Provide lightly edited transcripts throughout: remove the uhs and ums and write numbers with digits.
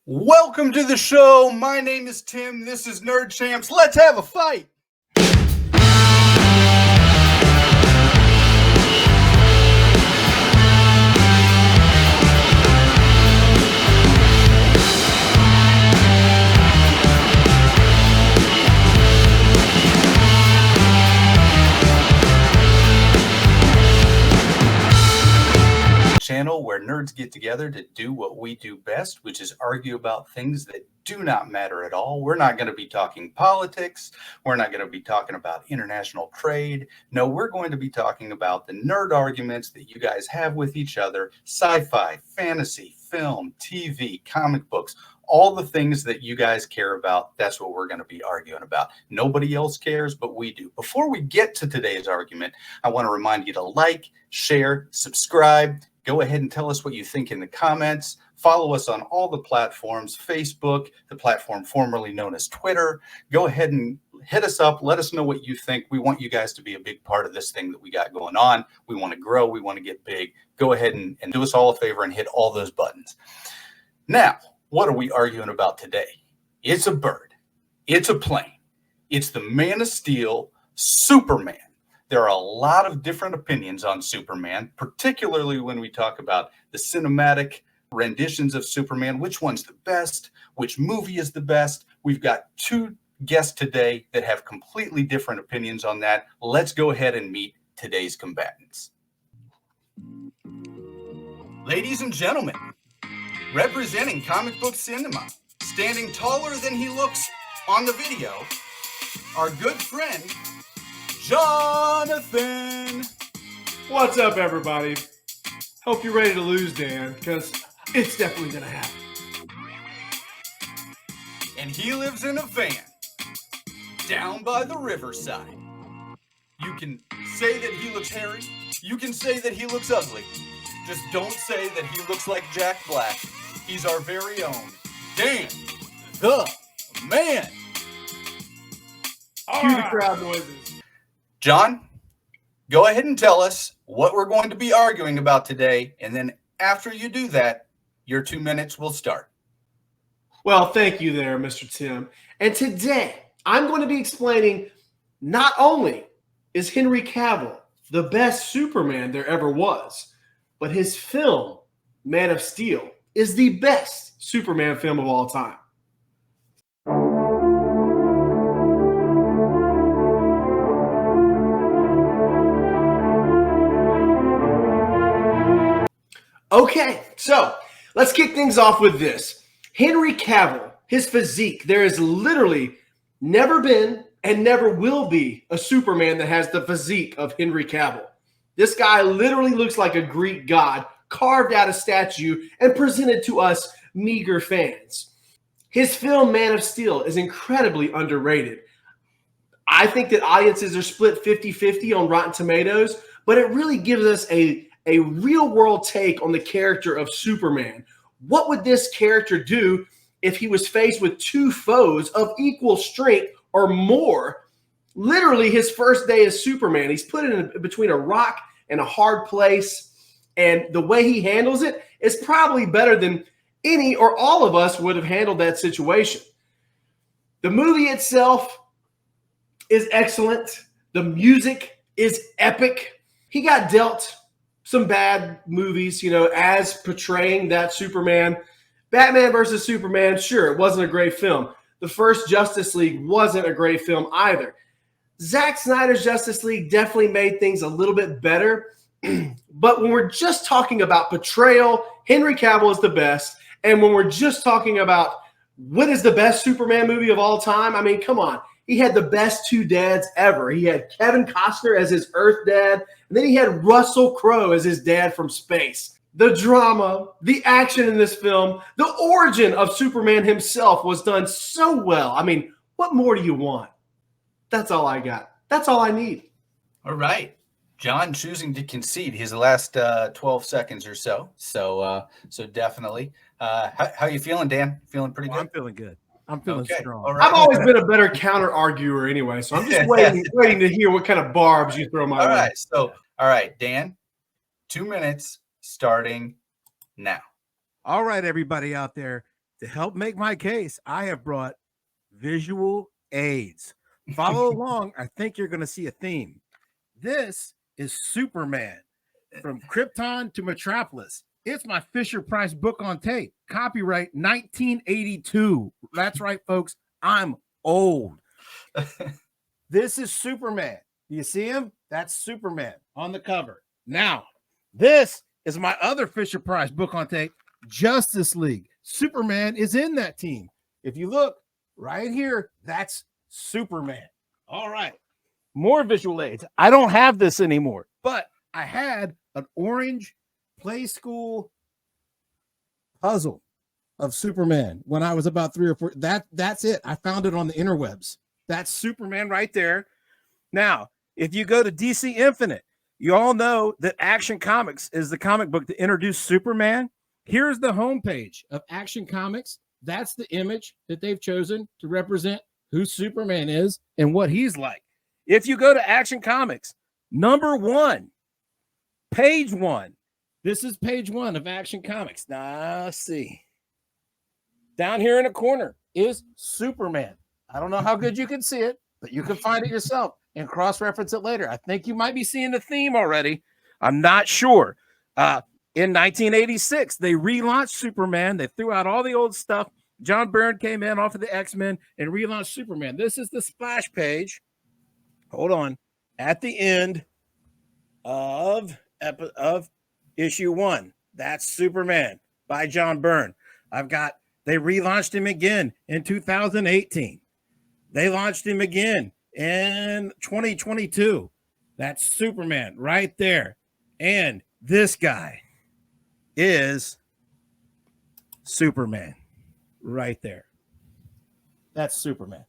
Welcome to the show. My name is Tim. This is Nerd Champs. Let's have a fight. Channel where nerds get together to do what we do best, which is argue about things that do not matter at all. We're not going to be talking politics. We're not going to be talking about international trade. No, we're going to be talking about the nerd arguments that you guys have with each other, sci-fi, fantasy, film, TV, comic books, all the things that you guys care about. That's what we're going to be arguing about. Nobody else cares, but we do. Before we get to today's argument, I want to remind you to like, share, subscribe. Go ahead and tell us what you think in the comments. Follow us on all the platforms, Facebook, the platform formerly known as Twitter. Go ahead and hit us up. Let us know what you think. We want you guys to be a big part of this thing that we got going on. We want to grow. We want to get big. Go ahead and do us all a favor and hit all those buttons. Now, what are we arguing about today? It's a bird. It's a plane. It's the Man of Steel, Superman. There are a lot of different opinions on Superman, particularly when we talk about the cinematic renditions of Superman. Which one's the best? Which movie is the best? We've got two guests today that have completely different opinions on that. Let's go ahead and meet today's combatants. Ladies and gentlemen, representing comic book cinema, standing taller than he looks on the video, our good friend, Jonathan. What's up, everybody? Hope you're ready to lose, Dan, because it's definitely going to happen. And he lives in a van down by the riverside. You can say that he looks hairy. You can say that he looks ugly. Just don't say that he looks like Jack Black. He's our very own Dan the Man. Cue the crowd noises. John, go ahead and tell us what we're going to be arguing about today, and then after you do that, your 2 minutes will start. Well, thank you there, Mr. Tim. And today, I'm going to be explaining not only is Henry Cavill the best Superman there ever was, but his film, Man of Steel, is the best Superman film of all time. Okay, so let's kick things off with this. Henry Cavill, his physique, there has literally never been and never will be a Superman that has the physique of Henry Cavill. This guy literally looks like a Greek god carved out a statue and presented to us meager fans. His film Man of Steel is incredibly underrated. I think that audiences are split 50-50 on Rotten Tomatoes, but it really gives us a real-world take on the character of Superman. What would this character do if he was faced with two foes of equal strength or more? Literally, his first day as Superman, he's put in between a rock and a hard place, and the way he handles it is probably better than any or all of us would have handled that situation. The movie itself is excellent. The music is epic. He got dealt some bad movies, as portraying that Superman. Batman versus Superman, sure, it wasn't a great film. The first Justice League wasn't a great film either. Zack Snyder's Justice League definitely made things a little bit better. But when we're just talking about portrayal, Henry Cavill is the best. And when we're just talking about what is the best Superman movie of all time, I mean, come on. He had the best two dads ever. He had Kevin Costner as his Earth dad, and then he had Russell Crowe as his dad from space. The drama, the action in this film, the origin of Superman himself was done so well. I mean, what more do you want? That's all I got. That's all I need. All right. John choosing to concede his last 12 seconds or so. So definitely. How you feeling, Dan? Feeling pretty good? I'm feeling good. I'm feeling strong. All right. I've always been a better counter arguer anyway, so I'm just waiting to hear what kind of barbs you throw my way. All right. So, all right, Dan, 2 minutes starting now. All right, everybody out there. to help make my case, I have brought visual aids. Follow along. I think you're going to see a theme. This is Superman from Krypton to Metropolis. It's my Fisher-Price book on tape. Copyright 1982. That's right, folks. I'm old. This is Superman. Do you see him? That's Superman on the cover. Now, this is my other Fisher-Price book on tape, Justice League. Superman is in that team. If you look right here, that's Superman. All right. More visual aids. I don't have this anymore, but I had an orange play school puzzle of Superman when I was about 3 or 4. That's it. I found it on the interwebs. That's Superman right there. Now, if you go to DC Infinite, you all know that Action Comics is the comic book to introduce Superman. Here's the homepage of Action Comics. That's the image that they've chosen to represent who Superman is and what he's like. If you go to Action Comics, number 1, page 1. This is page 1 of Action Comics. Now, let's see. Down here in the corner is Superman. I don't know how good you can see it, but you can find it yourself and cross-reference it later. I think you might be seeing the theme already. I'm not sure. In 1986, they relaunched Superman. They threw out all the old stuff. John Byrne came in off of the X-Men and relaunched Superman. This is the splash page. Hold on. At the end of issue 1. That's Superman by John Byrne. They relaunched him again in 2018. They launched him again in 2022. That's Superman right there. And this guy is Superman right there. That's Superman.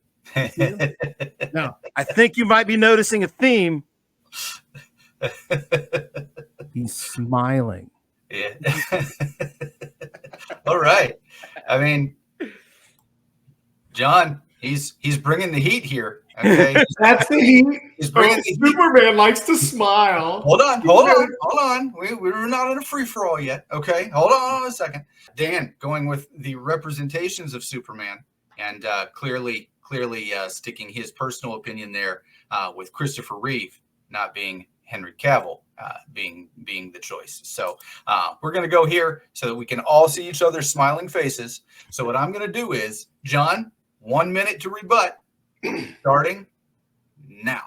Now, I think you might be noticing a theme. He's smiling. Yeah. All right. I mean, John, he's bringing the heat here. Okay, that's the heat. He's bringing the Superman heat. Likes to smile. Hold on. We're not in a free for all yet. Okay, hold on a second. Dan, going with the representations of Superman, and clearly sticking his personal opinion there with Christopher Reeve not being Henry Cavill being the choice. So we're going to go here so that we can all see each other's smiling faces. So what I'm going to do is, John, 1 minute to rebut, starting now.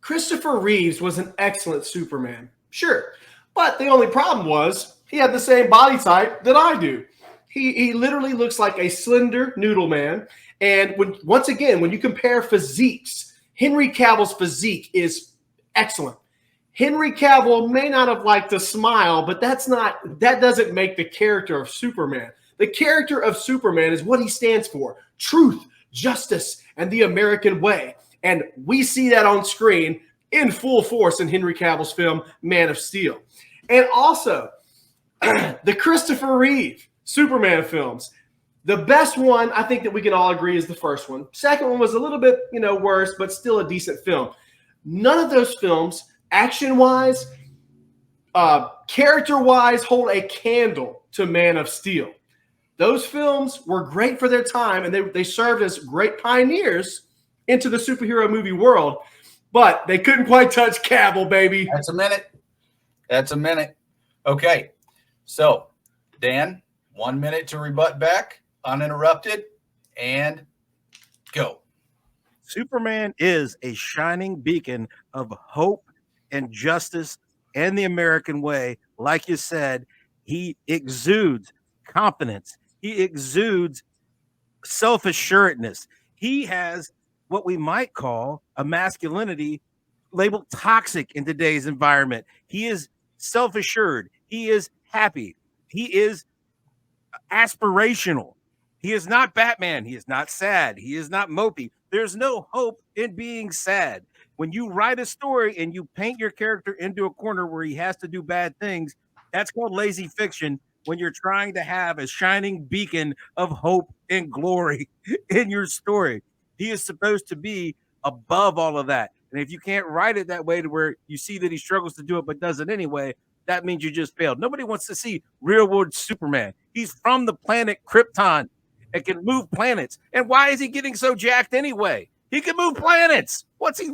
Christopher Reeves was an excellent Superman, sure. But the only problem was he had the same body type that I do. He literally looks like a slender noodle man. And once again, when you compare physiques, Henry Cavill's physique is excellent. Henry Cavill may not have liked to smile, but that doesn't make the character of Superman. The character of Superman is what he stands for: truth, justice, and the American way. And we see that on screen in full force in Henry Cavill's film, Man of Steel. And also, the Christopher Reeve Superman films. The best one, I think that we can all agree, is the first one. Second one was a little bit, worse, but still a decent film. None of those films, action-wise, character-wise, hold a candle to Man of Steel. Those films were great for their time, and they served as great pioneers into the superhero movie world, but they couldn't quite touch Cavill, baby. That's a minute. Okay, so, Dan, 1 minute to rebut back, uninterrupted, and go. Superman is a shining beacon of hope and justice and the American way. Like you said, he exudes confidence. He exudes self-assuredness. He has what we might call a masculinity labeled toxic in today's environment. He is self-assured. He is happy. He is aspirational. He is not Batman. He is not sad. He is not mopey. There's no hope in being sad. When you write a story and you paint your character into a corner where he has to do bad things, that's called lazy fiction. When you're trying to have a shining beacon of hope and glory in your story, he is supposed to be above all of that. And if you can't write it that way to where you see that he struggles to do it but does it anyway, that means you just failed. Nobody wants to see real world Superman. He's from the planet Krypton. and can move planets. And why is he getting so jacked anyway? He can move planets. What's he?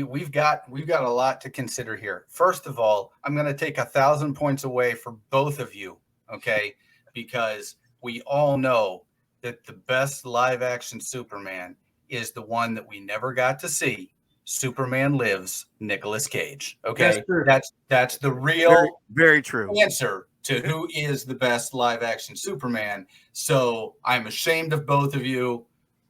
We've got a lot to consider here. First of all, I'm going to take 1,000 points away for both of you, okay? Because we all know that the best live action Superman is the one that we never got to see. Superman Lives, Nicolas Cage. Okay, that's the real very, very true answer to who is the best live action Superman. So I'm ashamed of both of you.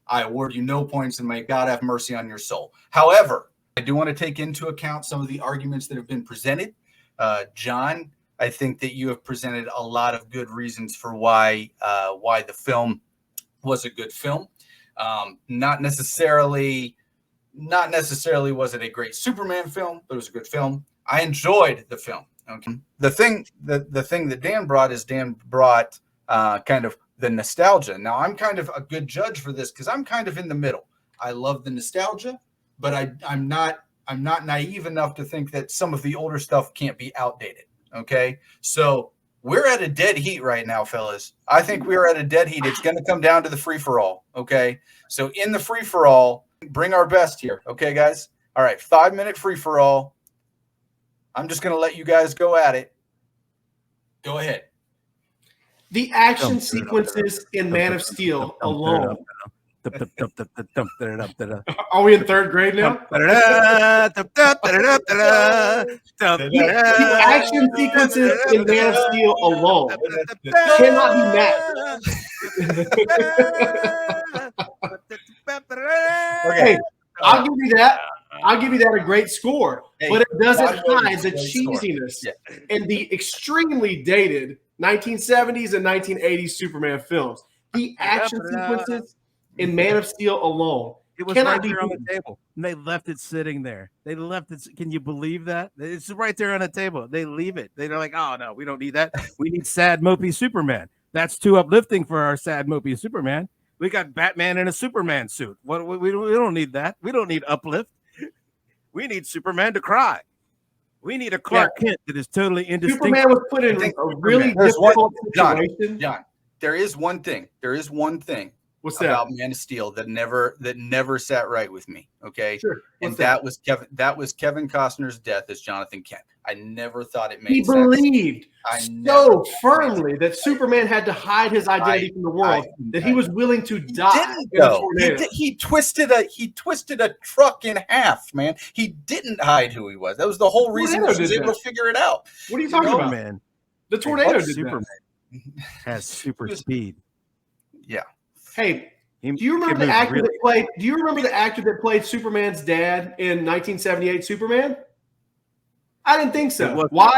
I award you no points, and may God have mercy on your soul. However, I do want to take into account some of the arguments that have been presented. John, I think that you have presented a lot of good reasons for why the film was a good film. Not necessarily was it a great Superman film, but it was a good film. I enjoyed the film. Okay. The thing that Dan brought kind of the nostalgia. Now I'm kind of a good judge for this because I'm kind of in the middle. I love the nostalgia, but I'm not naive enough to think that some of the older stuff can't be outdated. Okay. So we're at a dead heat right now, fellas. I think we're at a dead heat. It's going to come down to the free for all. Okay. So in the free for all, bring our best here. Okay, guys. All right. 5-minute free for all. I'm just going to let you guys go at it. Go ahead. The action sequences in Man of Steel alone. Are we in third grade now? The action sequences in Man of Steel alone cannot be matched. Okay, I'll give you that. I'll give you that a great score, but it doesn't hide the cheesiness and the extremely dated 1970s and 1980s Superman films. The action sequences in Man of Steel alone. It was right there on the table. And they left it sitting there. They left it. Can you believe that? It's right there on the table. They leave it. They're like, oh, no, we don't need that. We need sad, mopey Superman. That's too uplifting for our sad, mopey Superman. We got Batman in a Superman suit. We don't need that. We don't need uplift. We need Superman to cry. We need a Clark Kent that is totally indistinct. Superman was put in a really difficult situation. John, there is one thing. What's that? About Man of Steel that never sat right with me. Okay, sure. That was Kevin Costner's death as Jonathan Kent. I never thought it made sense. He believed so firmly that Superman had to hide his identity from the world that he was willing to die. He twisted a truck in half, man. He didn't hide who he was. That was the whole reason he was able to figure it out. What are you talking about, man? The tornado did Superman has super speed. Yeah. Hey, do you remember the actor that played? Do you remember the actor that played Superman's dad in 1978 Superman? I didn't think so. Why?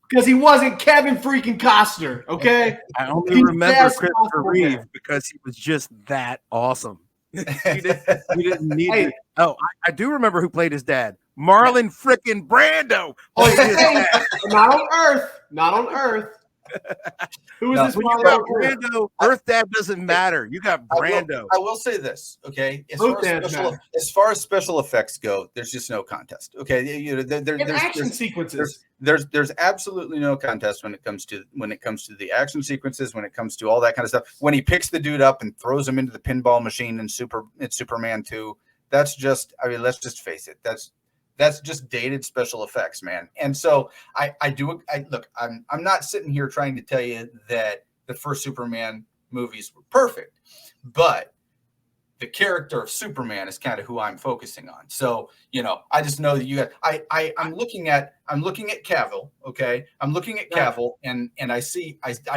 Because he wasn't Kevin freaking Costner. Okay. I only remember Christopher Reeve because he was just that awesome. You didn't need it. Oh, I do remember who played his dad. Marlon freaking Brando. Not on Earth. Not on Earth. Who is this? Brando, Earth Dad doesn't matter. You got Brando. I will say this, okay? As far as special effects go, there's just no contest. Okay, there's action sequences. There's absolutely no contest when it comes to the action sequences. When it comes to all that kind of stuff. When he picks the dude up and throws him into the pinball machine in Superman 2, that's just. I mean, let's just face it. That's just dated special effects, man. And so look, I'm not sitting here trying to tell you that the first Superman movies were perfect, but the character of Superman is kind of who I'm focusing on. So, I just know that you got, I'm looking at Cavill. Okay. I'm looking at Cavill and I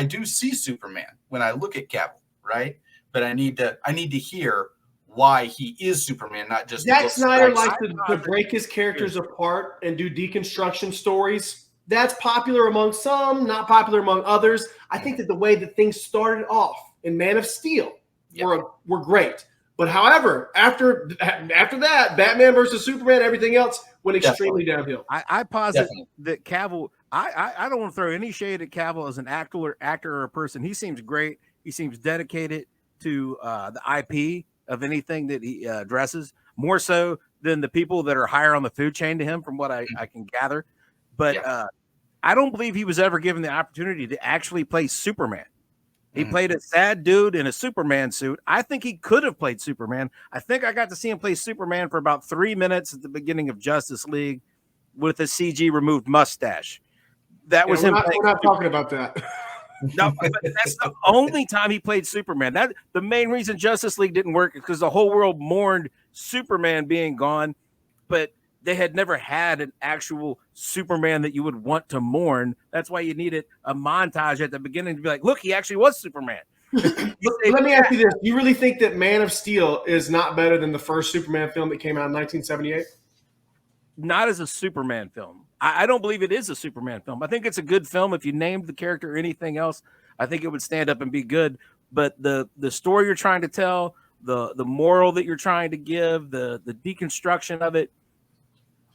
do see Superman when I look at Cavill. Right. But I need to hear why he is Superman, not just Zack Snyder likes to break his characters apart and do deconstruction stories. That's popular among some, not popular among others. I think that the way that things started off in Man of Steel were great. But however, after that, Batman versus Superman, everything else went extremely downhill. I posit that Cavill, I don't want to throw any shade at Cavill as an actor or a person. He seems great. He seems dedicated to the IP of anything that he addresses, more so than the people that are higher on the food chain to him, from what I can gather. But I don't believe he was ever given the opportunity to actually play Superman. He played a sad dude in a Superman suit. I think he could have played Superman. I think I got to see him play Superman for about 3 minutes at the beginning of Justice League with a CG removed mustache. That was him. We're not talking about that. No, but that's the only time he played Superman. That the main reason Justice League didn't work is because the whole world mourned Superman being gone, but they had never had an actual Superman that you would want to mourn. That's why you needed a montage at the beginning to be like, look, he actually was Superman. Let me ask you this. Do you really think that Man of Steel is not better than the first Superman film that came out in 1978? Not as a Superman film. I don't believe it is a Superman film. I think it's a good film. If you named the character or anything else, I think it would stand up and be good. But the story you're trying to tell, the moral that you're trying to give, the deconstruction of it,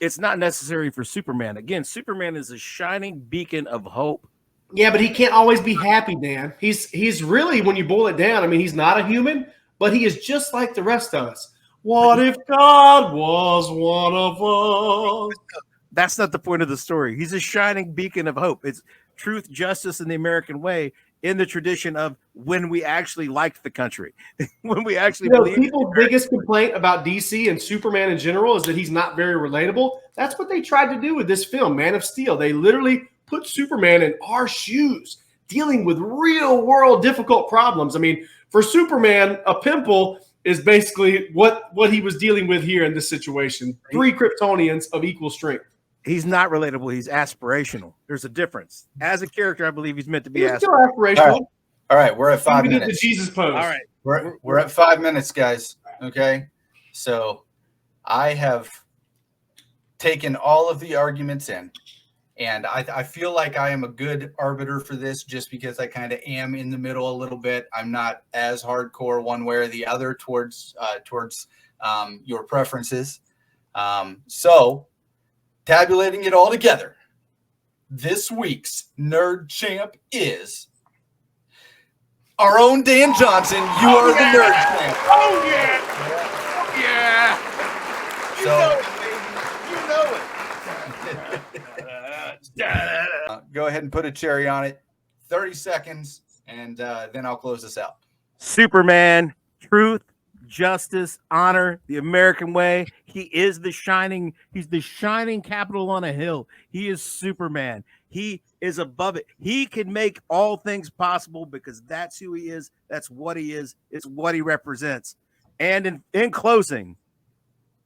it's not necessary for Superman. Again, Superman is a shining beacon of hope. Yeah, but he can't always be happy, Dan. He's really, when you boil it down, I mean, he's not a human, but he is just like the rest of us. What if God was one of us? That's not the point of the story. He's a shining beacon of hope. It's truth, justice, and the American way in the tradition of when we actually liked the country, when we actually believed. People's biggest complaint about DC and Superman in general is that he's not very relatable. That's what they tried to do with this film, Man of Steel. They literally put Superman in our shoes, dealing with real world difficult problems. I mean, for Superman, a pimple is basically what he was dealing with here in this situation. 3 Kryptonians of equal strength. He's not relatable. He's aspirational. There's a difference. As a character, I believe he's meant to be He's still aspirational. All right, we're at 5 minutes. The Jesus pose. All right. We're at 5 minutes, guys. Okay. So I have taken all of the arguments in, and I feel like I am a good arbiter for this just because I kind of am in the middle a little bit. I'm not as hardcore one way or the other towards your preferences. So tabulating it all together, this week's Nerd Champ is our own Dan Johnson. You are the Nerd Champ. Oh, yeah. Oh, yeah. You know it. Go ahead and put a cherry on it. 30 seconds, and then I'll close this out. Superman, truth, justice, honor, the American way. He is the shining. He's the shining capital on a hill. He is Superman. He is above it. He can make all things possible because that's who he is. That's what he is. It's what he represents. And in closing,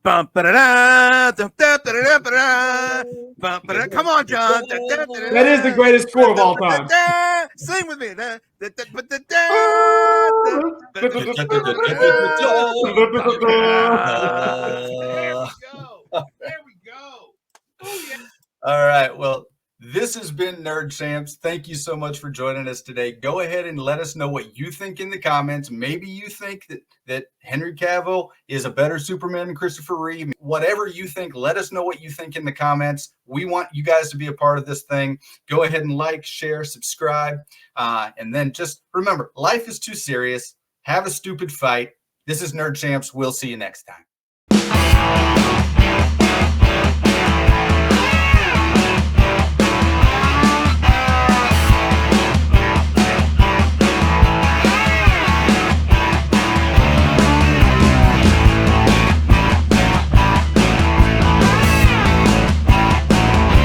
come on, John. That is the greatest score of all time. Sing with me. There we go. Oh, yeah. All right. Well, this has been Nerd Champs. Thank you so much for joining us today. Go ahead and let us know what you think in the comments. Maybe you think that Henry Cavill is a better Superman than Christopher Reeve. Whatever you think, let us know what you think in the comments. We want you guys to be a part of this thing. Go ahead and like, share, subscribe. And then just remember, life is too serious. Have a stupid fight. This is Nerd Champs. We'll see you next time.